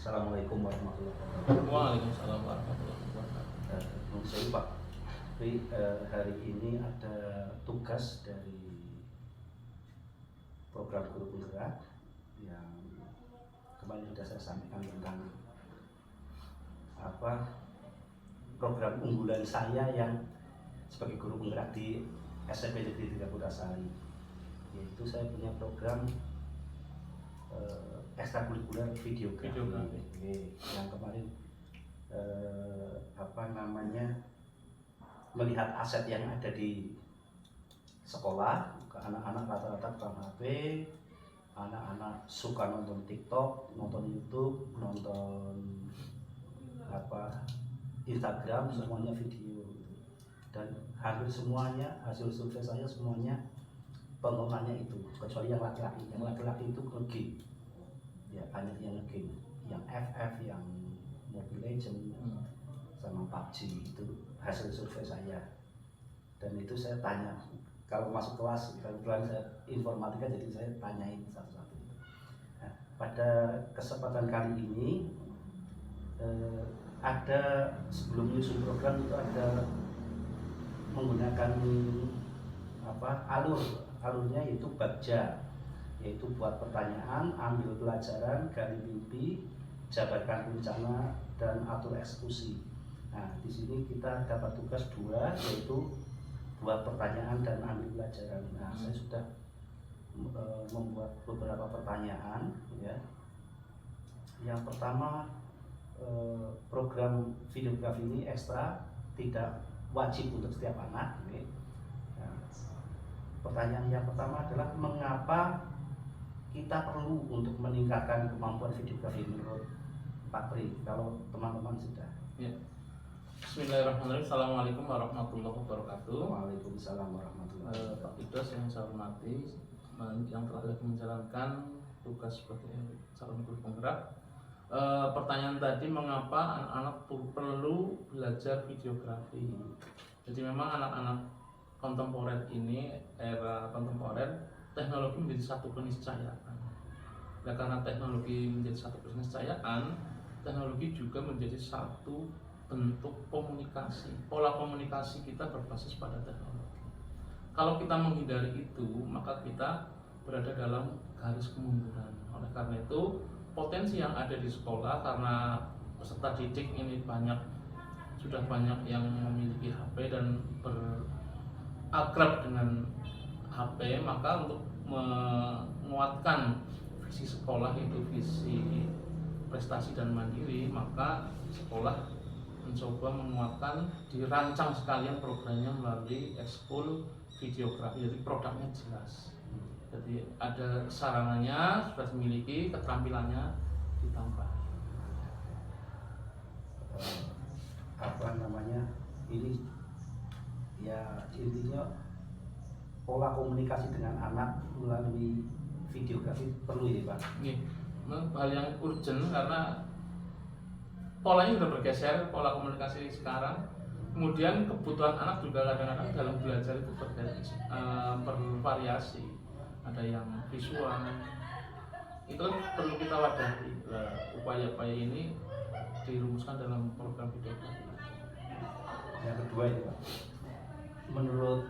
Assalamualaikum warahmatullahi wabarakatuh. Waalaikumsalam warahmatullahi wabarakatuh. Saya Pak, hari ini ada tugas dari program Guru Penggerak yang kemarin sudah saya sampaikan tentang program unggulan saya yang sebagai guru penggerak di SMP Negeri 3 Kutasari, yaitu saya punya program ekstrakurikuler videografi yang kemarin melihat aset yang ada di sekolah. Ke anak-anak rata-rata tukang HP, anak-anak suka nonton TikTok, nonton YouTube, nonton Instagram, semuanya video. Dan hampir semuanya hasil survei saya semuanya tontonannya itu, kecuali yang laki-laki. Yang laki-laki itu game, ya banyak yang game, yang FF, yang Mobile Legends, sama PUBG. Itu hasil survei saya. Dan itu saya tanya, kalau masuk kelas, kalau saya informatika, jadi saya tanyain satu-satu. Nah, pada kesempatan kali ini ada, sebelum menyusun program itu ada menggunakan alurnya, yaitu bagja, yaitu buat pertanyaan, ambil pelajaran, gali mimpi, jabarkan rencana, dan atur eksekusi. Nah, di sini kita dapat tugas dua, yaitu buat pertanyaan dan ambil pelajaran. Nah, saya sudah membuat beberapa pertanyaan, ya. Yang pertama, program videografi ini ekstra, tidak wajib untuk setiap anak. Nah, pertanyaan yang pertama adalah mengapa kita perlu untuk meningkatkan kemampuan videografi menurut Pak Pri? Kalau teman-teman sudah. Ya. Bismillahirrahmanirrahim. Assalamualaikum warahmatullahi wabarakatuh. Waalaikumsalam warahmatullahi wabarakatuh. Pak Idros yang saya hormati, yang telah menjalankan tugas sebagai calon guru penggerak. Pertanyaan tadi, mengapa anak-anak perlu belajar videografi? Jadi memang anak-anak kontemporer ini, era kontemporer, teknologi menjadi satu keniscayaan. Nah, karena teknologi menjadi satu keniscayaan, teknologi juga menjadi satu bentuk komunikasi. Pola komunikasi kita berbasis pada teknologi. Kalau kita menghindari itu, maka kita berada dalam garis kemunduran. Oleh karena itu, potensi yang ada di sekolah, karena peserta didik ini sudah banyak yang memiliki HP dan berakrab dengan HP, maka untuk menguatkan visi sekolah, itu visi prestasi dan mandiri, maka sekolah mencoba menguatkan, dirancang sekalian programnya melalui ekskul videografi. Jadi produknya jelas, jadi ada sarananya sudah dimiliki, keterampilannya ditambah. Ini ya intinya pola komunikasi dengan anak melalui videografi perlu, ya Pak? Hal yang urgent karena polanya sudah bergeser, pola komunikasi sekarang. Kemudian kebutuhan anak juga kadang-kadang dalam belajar itu bervariasi. Ada yang visual, itu perlu kita wadahi. Upaya-upaya ini dirumuskan dalam program videografi. Yang kedua itu Pak, menurut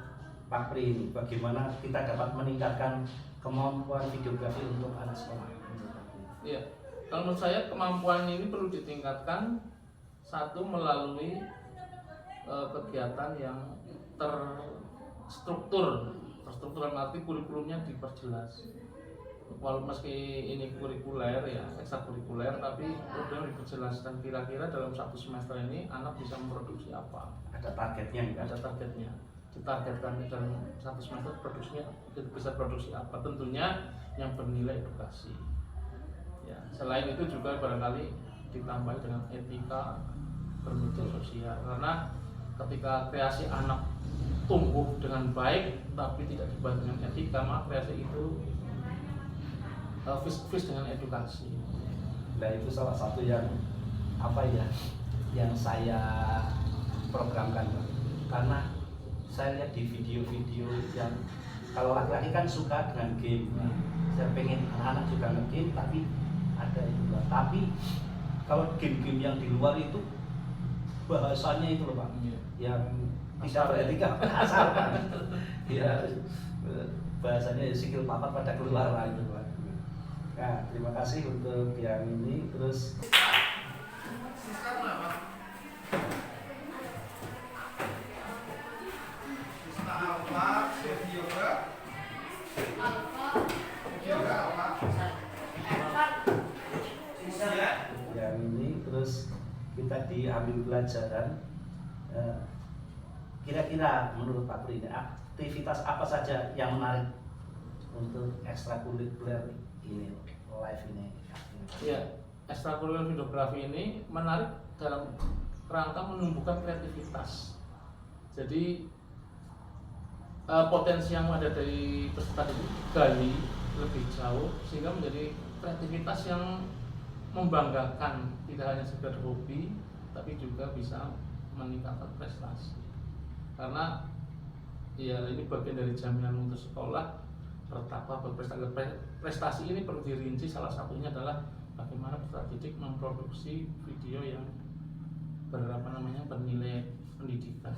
Pak Pri ini, bagaimana kita dapat meningkatkan kemampuan videografi untuk anak sekolah? Iya, kalau menurut saya kemampuan ini perlu ditingkatkan, satu melalui kegiatan yang terstruktur arti kurikulumnya diperjelas. Walau meski ini kurikuler, ya ekstrakurikuler, tapi program diperjelas. Dan kira-kira dalam satu semester ini anak bisa memproduksi apa? Ada targetnya, ya? Ada targetnya. Ditargetkan dalam satu semester produksinya bisa produksi apa? Tentunya yang bernilai edukasi. Ya, selain itu juga barangkali ditambah dengan etika bermedia sosial, karena ketika kreasi anak tumbuh dengan baik tapi tidak dibantu dengan etika, maka kreasi itu vis dengan edukasi. Nah, itu salah satu yang yang saya programkan, karena saya lihat di video-video yang kalau laki-laki kan suka dengan game, saya pengen anak-anak juga nge-game, tapi ada itu, tapi kalau game-game yang di luar itu bahasanya itu loh Pak, yang tidak beretika, kasar Pak. Ya, bahasanya sikil papat pada keluar lah itu Pak. Nah, terima kasih untuk yang ini. Terus yang ini terus kita diambil pelajaran, kira-kira menurut Pak Pri aktivitas apa saja yang menarik untuk ekstrakurikuler ini, live ini? Ya, ekstrakurikuler videografi ini menarik dalam rangka menumbuhkan kreativitas. Jadi potensi yang ada dari peserta itu gali lebih jauh sehingga menjadi kreativitas yang membanggakan, tidak hanya sekedar hobi tapi juga bisa meningkatkan prestasi. Karena ya ini bagian dari jaminan untuk sekolah bertapa berprestasi. Prestasi ini perlu dirinci, salah satunya adalah bagaimana peserta didik memproduksi video yang bernilai pendidikan.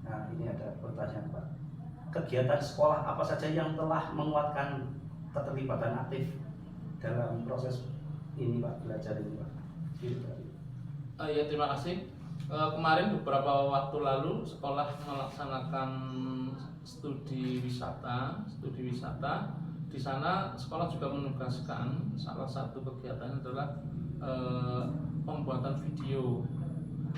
Nah, ini ada pertanyaan Pak. Kegiatan sekolah apa saja yang telah menguatkan keterlibatan aktif dalam proses ini Pak, belajar ini Pak? Ya, terima kasih. Kemarin beberapa waktu lalu sekolah melaksanakan studi wisata. Di sana sekolah juga menugaskan salah satu kegiatan adalah pembuatan video.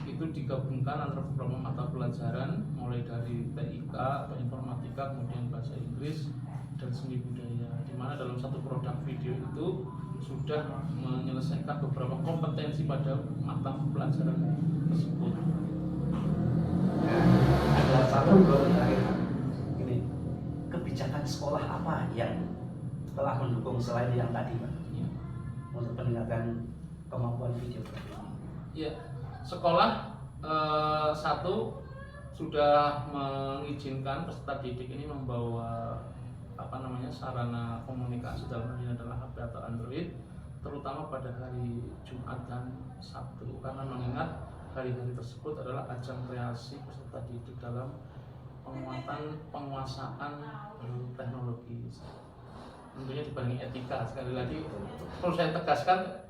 Itu digabungkan antara beberapa mata pelajaran mulai dari TIK atau informatika, kemudian bahasa Inggris dan seni budaya, di mana dalam satu produk video itu sudah menyelesaikan beberapa kompetensi pada mata pelajaran tersebut. Ada satu terakhir ini, kebijakan sekolah apa yang telah mendukung selain yang tadi Pak, Ya. untuk peningkatan kemampuan videografi ini? Ya, sekolah satu sudah mengizinkan peserta didik ini membawa sarana komunikasi, dalam hal ini adalah HP atau Android, terutama pada hari Jumat dan Sabtu, karena mengingat hari-hari tersebut adalah ajang kreasi peserta didik dalam penguasaan teknologi. Tentunya dibarengi etika. Sekali lagi perlu saya tegaskan,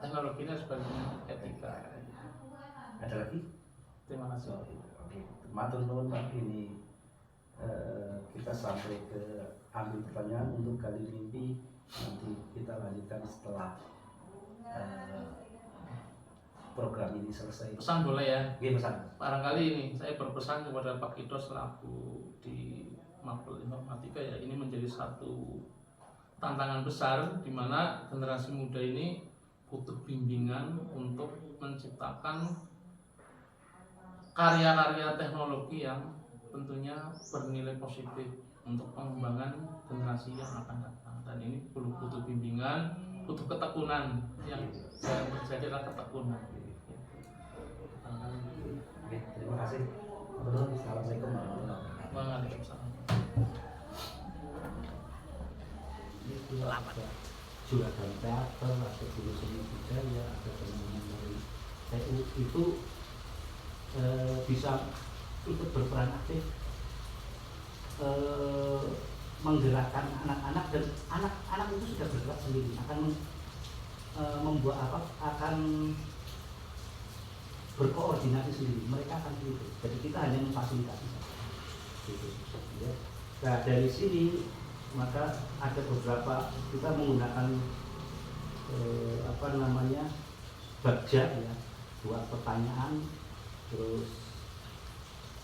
teknologinya sebagai etika. Ada lagi? Terima kasih. Oke, matur nuwun Pak. Ini kita sampai ke ambil pertanyaan untuk gali mimpi. Nanti kita lanjutkan setelah program ini selesai. Pesan boleh ya? Iya, pesan. Barangkali ini saya berpesan kepada Pak Kido selaku di Mapel Informatika, ya, ini menjadi satu tantangan besar di mana generasi muda ini butuh bimbingan untuk menciptakan karya-karya teknologi yang tentunya bernilai positif untuk pengembangan generasi yang akan datang. Dan ini butuh bimbingan, butuh ketekunan. Yang terjadi adalah ketekunan. Oke, terima kasih. Assalamualaikum warahmatullahi wabarakatuh. Waalaikumsalam. Ada juragan teater, ada guru seni budaya, ada teman-teman dari TU itu bisa ikut berperan aktif menggerakkan anak-anak, dan anak-anak itu sudah bergerak sendiri, akan membuat akan berkoordinasi sendiri, mereka akan itu. Jadi kita hanya memfasilitasi saja. Gitu, ya. Nah, dari sini maka ada beberapa kita menggunakan bagja ya, buat pertanyaan, terus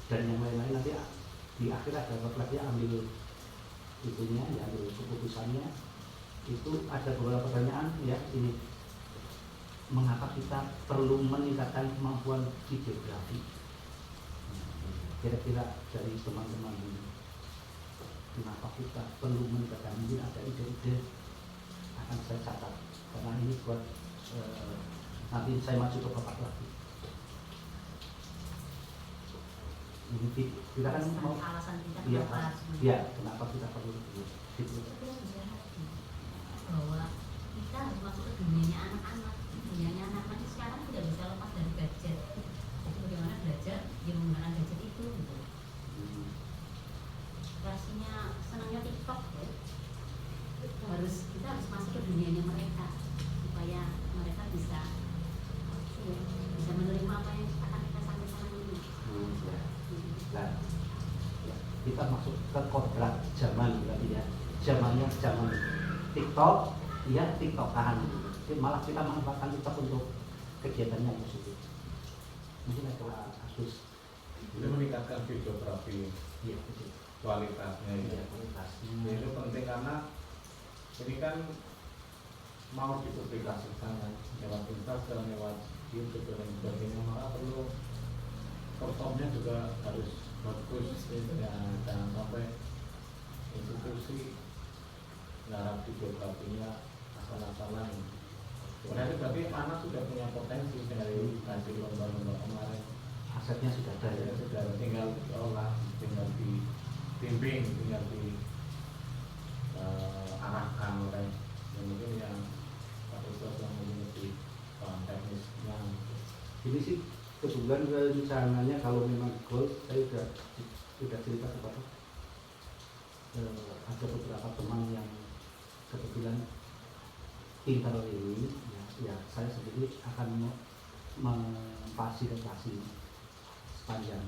dan yang lain-lain. Nanti di akhir ada refleksi, ambil itunya ya, ambil keputusannya. Itu ada beberapa pertanyaan ya, ini mengapa kita perlu meningkatkan kemampuan videografi. Kira-kira dari teman-teman ini, kenapa kita perlu meningkatkan? Mungkin ada ide-ide, akan saya catat karena ini buat nanti saya maju ke bapak lagi. ini kita kan mau alasan kita iya kenapa iya kenapa kita perlu gitu. Bahwa kita harus masuk ke dunianya anak-anak. Dunianya anak-anak sekarang tidak bisa lepas dari gadget. Jadi bagaimana belajar dia menggunakan gadget itu gitu. Rasanya senangnya TikTok ya. Kita harus masuk ke dunianya mereka supaya mereka bisa menerima apa yang akan kita sampaikan ini. Nah, ya, kita masuk ke kodrat zaman berarti ya. Zaman TikTok, ya TikTokan. Jadi malah kita manfaatkan TikTok untuk kegiatannya positif. Mungkin ada kasus Itu meningkatkan videografi, iya betul. kualitasnya ya. Iya, kualitasnya. Itu penting karena ini kan mau dipublikasikan kan, lewat Instagram, lewat YouTube dan sebagainya, maka perlu performnya juga harus bagus gitu ya. Jangan sampai institusi garap videografinya asal-asalan. Berarti anak sudah punya potensi dari hasil lomba-lomba kemarin. Asetnya sudah ada ya. Sudah tinggal diolah, tinggal dibimbing, tinggal arahkan oleh mungkin yang Pak yang memiliki paham teknisnya. Ini sih kebetulan rencananya kalau memang goal saya sudah cerita kepada ada beberapa teman yang kebetulan pintar ini ya saya sendiri akan memfasilitasi sepanjang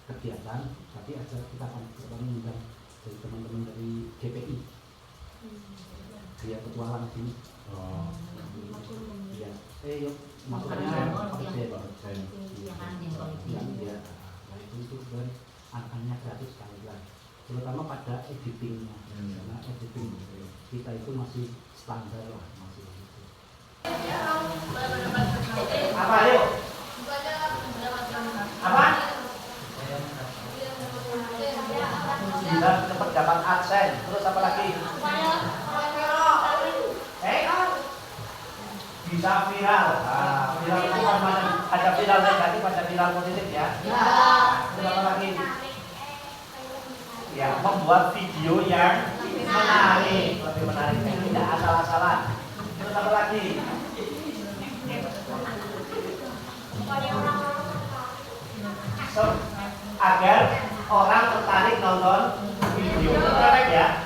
kegiatan, tapi ada kita akan mengundang dari teman-teman dari GPI dia petualang sini. Oh, Iya, yuk maksudnya ya, nah itu kan angkanya gratis sekali lah, terutama pada editingnya, karena editing kita itu masih standar lah, masih gitu. Apa yuk? Apa? Bisa cepat dapat AdSense, terus apa lagi? Bisa viral. Nah, viral itu kan ada viral negatif, ada viral positif ya. Terus apa lagi? Ya, membuat video yang menarik, lebih menarik, tidak asal-asalan. Terus apa lagi? So, agar orang tertarik nonton video, correct ya?